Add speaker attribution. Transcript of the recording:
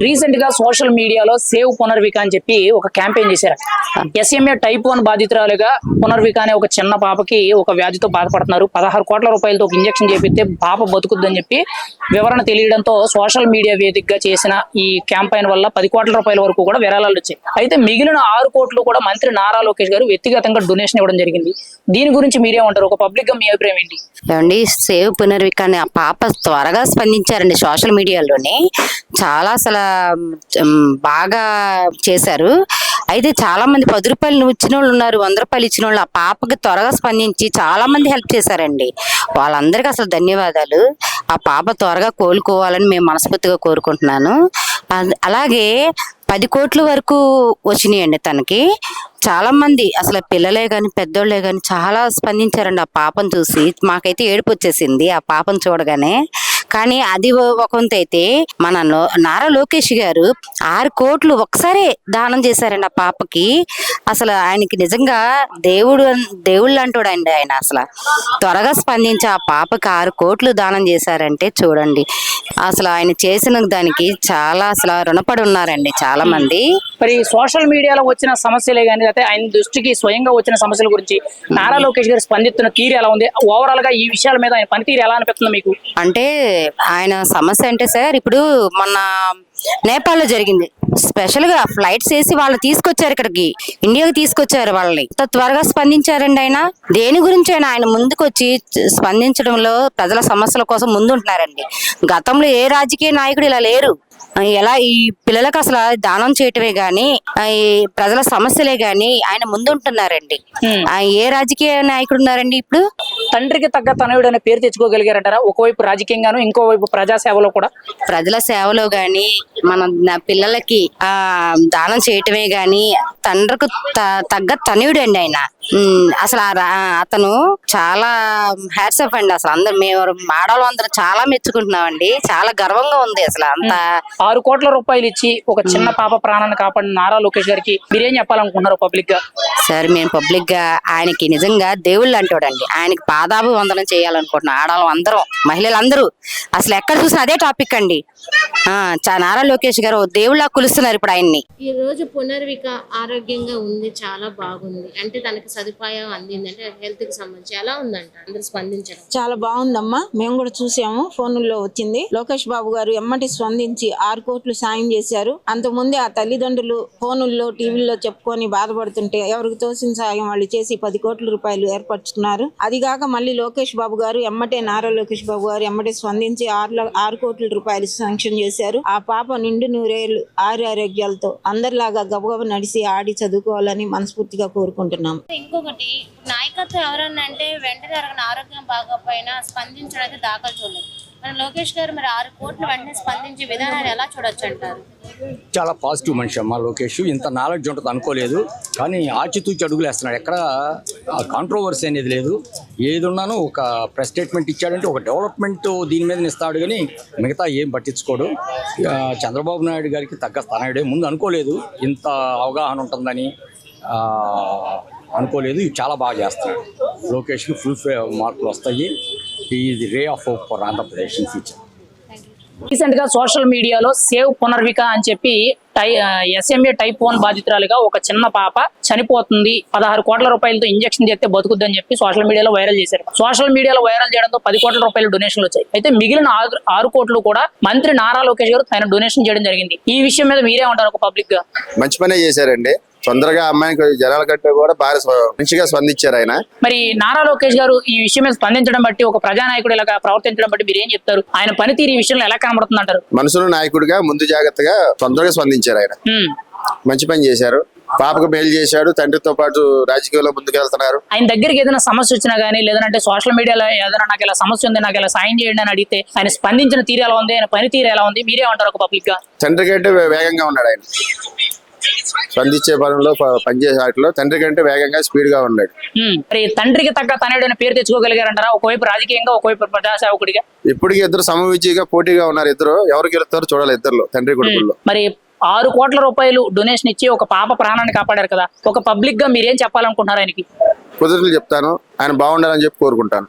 Speaker 1: Recent గా social మీడియాలో save Punarvika అని చెప్పి ఒక క్యాంపెయిన్ చేశారు. SMA టైప్ 1 బాధితురాలుగా పునర్విక అనే ఒక చిన్న పాపకి ఒక వ్యాధితో బాధపడుతున్నారు. 16 కోట్ల రూపాయలతో ఒక ఇంజెక్షన్ చేపిస్తే పాప బతుకుద్దని చెప్పి వివరణ తెలియడంతో సోషల్ మీడియా వేదికగా చేసిన ఈ క్యాంపెయిన్ వల్ల 10 కోట్ల రూపాయల వరకు కూడా విరాళాలు వచ్చాయి. అయితే మిగిలిన 6 కోట్లు కూడా మంత్రి నారా లోకేష్ గారు వ్యక్తిగతంగా డొనేషన్ ఇవ్వడం జరిగింది. దీని గురించి మీరేమంటారు? ఒక పబ్లిక్ గా మీ అభిప్రాయం ఏంటి?
Speaker 2: ఏమండి, సేవ్ పునర్విక అనే ఆ పాప త్వరగా స్పందించారండి. సోషల్ మీడియాలోని చాలా అసలు బాగా చేశారు. అయితే చాలా మంది 10 రూపాయలు ఇచ్చిన వాళ్ళు ఉన్నారు, 100 రూపాయలు ఇచ్చిన వాళ్ళు. ఆ పాపకి త్వరగా స్పందించి చాలా మంది హెల్ప్ చేశారండి. వాళ్ళందరికీ అసలు ధన్యవాదాలు. ఆ పాప త్వరగా కోలుకోవాలని మేము మనస్ఫూర్తిగా కోరుకుంటున్నాను. అలాగే 10 కోట్ల వరకు వచ్చినాయండి తనకి. చాలా మంది అసలు పిల్లలే కానీ పెద్దోళ్లే కానీ చాలా స్పందించారండి ఆ పాపను చూసి. మాకైతే ఏడుపు వచ్చేసింది ఆ పాపను చూడగానే. కానీ అది ఒక వంతు అయితే మన నారా లోకేష్ గారు 6 కోట్లు ఒకసారి దానం చేశారండి ఆ పాపకి. అసలు ఆయనకి నిజంగా దేవుళ్ళు అంటాడండి ఆయన. అసలు త్వరగా స్పందించి ఆ పాపకి 6 కోట్లు దానం చేశారంటే చూడండి, అసలు ఆయన చేసిన దానికి చాలా అసలు రుణపడి ఉన్నారండి చాలా మంది.
Speaker 1: మరి సోషల్ మీడియాలో వచ్చిన సమస్యలే కానీ అయితే ఆయన దృష్టికి స్వయంగా వచ్చిన సమస్యల గురించి నారా లోకేష్ గారు స్పందిస్తున్న తీరు ఎలా ఉంది? ఓవరాల్ గా ఈ విషయాల మీద ఆయన పనితీరు ఎలా అనిపిస్తుంది మీకు?
Speaker 2: అంటే ఆయన సమస్య అంటే సార్, ఇప్పుడు మొన్న నేపాల్ లో జరిగింది. స్పెషల్ గా ఫ్లైట్స్ వేసి వాళ్ళు తీసుకొచ్చారు, ఇక్కడికి ఇండియాకి తీసుకొచ్చారు వాళ్ళని. త్వరగా స్పందించారండి ఆయన. దేని గురించి ఆయన ముందుకు వచ్చి స్పందించడంలో ప్రజల సమస్యల కోసం ముందుంటున్నారండి. గతంలో ఏ రాజకీయ నాయకుడు ఇలా లేరు. ఎలా ఈ పిల్లలకు అసలు దానం చేయటమే గాని ఈ ప్రజల సమస్యలే గాని ఆయన ముందుంటున్నారండి. ఏ రాజకీయ నాయకుడు ఉన్నారండి ఇప్పుడు?
Speaker 1: తండ్రికి తగ్గ తనయుడు అనే పేరు తెచ్చుకోగలిగారంటారా? ఒకవైపు రాజకీయంగాను, ఇంకోవైపు ప్రజాసేవలో కూడా.
Speaker 2: ప్రజల సేవలో గాని మన పిల్లలకి దానం చేయటమే గాని తండ్రికి తగ్గ తనయుడు అండి ఆయన. అసలు అతను చాలా హ్యాట్స్ ఆఫ్ అండి. అసలు అందరు మేము ఆడవాళ్ళు అందరూ చాలా మెచ్చుకుంటున్నామండి. చాలా గర్వంగా ఉంది అసలు. అంత
Speaker 1: 6 కోట్ల రూపాయలు ఇచ్చి ఒక చిన్న పాప ప్రాణాన్ని కాపాడిన నారా లోకేష్ గారికి మీరేం చెప్పాలనుకుంటున్నారు పబ్లిక్ గా?
Speaker 2: సార్, మేము పబ్లిక్ గా ఆయనకి నిజంగా దేవుళ్ళు అంటాడండి. ఆయనకి పాదాభివందనం చేయాలనుకుంటున్నాం ఆడవాళ్ళం అందరం, మహిళలందరూ. అసలు ఎక్కడ చూసినా అదే టాపిక్ అండి. నారా లోకేష్ గారు దేవుళ్ళ కొలుస్తున్నారు ఇప్పుడు ఆయన్ని.
Speaker 3: ఈ రోజు పునర్విక ఆరోగ్యంగా ఉంది, చాలా బాగుంది. అంటే తనకి సదుపాయం అందింది. అంటే హెల్త్ కి సంబంధించి ఎలా ఉందంట అందరూ స్పందించడం?
Speaker 4: చాలా బాగుందమ్మా. మేము కూడా చూసాము, ఫోన్లో వచ్చింది. లోకేష్ బాబు గారు ఎమ్మటి స్పందించి 6 కోట్లు సాయం చేశారు. అంతకుముందే ఆ తల్లిదండ్రులు ఫోనుల్లో టీవీల్లో చెప్పుకొని బాధపడుతుంటే ఎవరికి తోసిన సాయం వాళ్ళు చేసి 10 కోట్ల రూపాయలు ఏర్పరచుకున్నారు. అదిగాక మళ్ళీ లోకేష్ బాబు గారు ఎమ్మటే నారా లోకేష్ బాబు గారు ఎమ్మటే స్పందించి 6 కోట్ల రూపాయలు శాంక్షన్ చేశారు. ఆ పాప నిండు 100 ఏళ్ళు ఆరోగ్యాలతో అందరిలాగా గబగబ నడిచి ఆడి చదువుకోవాలని మనస్ఫూర్తిగా కోరుకుంటున్నాం.
Speaker 3: ఇంకొకటి, నాయకత్వం ఎవరన్నా అంటే వెంటనే ఎవరైనా ఆరోగ్యం బాగోపోయినా స్పందించడానికి దాఖలు చూడలేదు. మన లోకేష్ గారు మరి 6 కోట్లు వెంటనే స్పందించే విధానాన్ని ఎలా చూడొచ్చు అంటారు?
Speaker 5: చాలా పాజిటివ్ మనిషి అమ్మ లోకేష్. ఇంత నాలెడ్జ్ ఉంటుంది అనుకోలేదు. కానీ ఆచితూచి అడుగులు వేస్తున్నాడు. ఎక్కడ కాంట్రవర్సీ అనేది లేదు. ఏది ఉన్నానో ఒక ప్రెస్ స్టేట్మెంట్ ఇచ్చాడంటే ఒక డెవలప్మెంట్ దీని మీద ఇస్తాడు, కానీ మిగతా ఏం పట్టించుకోడు. చంద్రబాబు నాయుడు గారికి తగ్గ స్థానాయుడే. ముందు అనుకోలేదు ఇంత అవగాహన ఉంటుందని, అనుకోలేదు. చాలా బాగా చేస్తున్నాడు. లోకేష్కి ఫుల్ మార్కులు వస్తాయి. Is ray of hope for Andhra Pradesh in future.
Speaker 1: Recent గా సోషల్ మీడియాలో సేవ్ పునర్విక అని చెప్పి SMA టైప్ 1 బాధితురాలుగా ఒక చిన్న పాప చనిపోతుంది, 16 కోట్ల రూపాయలతో ఇంజెక్షన్ చేస్తే బతుకుద్దని చెప్పి సోషల్ మీడియాలో వైరల్ చేశారు. సోషల్ మీడియాలో వైరల్ చేయడంతో 10 కోట్ల రూపాయలు డొనేషన్లు వచ్చాయి. అయితే మిగిలిన 6 కోట్లు కూడా మంత్రి నారా లోకేష్ గారు ఆయన డొనేషన్ చేయడం జరిగింది. ఈ విషయం మీద మీరే ఉంటారు ఒక పబ్లిక్ గా?
Speaker 6: మంచి పనే చేశారండి. తొందరగా అమ్మాయికి జనాల కంటే కూడా బాగా మంచిగా స్పందించారు ఆయన.
Speaker 1: మరి నారా లోకేష్ గారు ఈ విషయం మీద స్పందించడం బట్టి, ఒక ప్రజానాయకుడు ఇలా ప్రవర్తించడం బట్టి మీరు ఏం చెప్తారు? ఆయన పనితీరు ఈ విషయంలో ఎలా కనబడుతుంది అంటారు?
Speaker 6: మనసులో నాయకుడిగా ముందు జాగ్రత్తగా తొందరగా స్పందించారు ఆయన. మంచి పని చేశారు. పాపకు మేలు చేశాడు. తండ్రితో పాటు రాజకీయాల్లో ముందుకెళ్తున్నారు. ఆయన
Speaker 1: దగ్గరికి ఏదైనా సమస్య వచ్చినా గానీ, లేదంటే సోషల్ మీడియాలో ఏదైనా నాకు ఇలా సమస్య ఉంది, నాకు ఇలా సాయం చేయండి అని అడిగితే ఆయన స్పందించిన తీరు ఎలా ఉంది, ఆయన పనితీరు ఎలా ఉంది, మీరే ఉంటారు ఒక పబ్లిక్ గా?
Speaker 6: తండ్రి కంటే వేగంగా ఉన్నాడు ఆయన. స్పందించే పనుల్లో, పనిచేసే వాటిలో తండ్రి కంటే వేగంగా స్పీడ్ గా ఉన్నాడు.
Speaker 1: మరి తండ్రికి తగ్గ తనయుడు పేరు తెచ్చుకోగలిగారంటారా? ఒకవైపు రాజకీయంగా, ఒకవైపు ప్రజాసేవకుడిగా.
Speaker 6: ఇప్పటికీ ఇద్దరు సమవిజీగా పోటీగా ఉన్నారు. ఇద్దరు ఎవరు గెలుస్తారో చూడాలి. ఇద్దరు తండ్రి కొడుకుల్లో.
Speaker 1: మరి 6 కోట్ల రూపాయలు డొనేషన్ ఇచ్చి ఒక పాప ప్రాణాన్ని కాపాడారు కదా, ఒక పబ్లిక్ గా మీరేం చెప్పాలనుకుంటున్నారు ఆయనకి?
Speaker 6: కుదురులు చెప్తాను, ఆయన బాగుండాలని చెప్పి కోరుకుంటాను.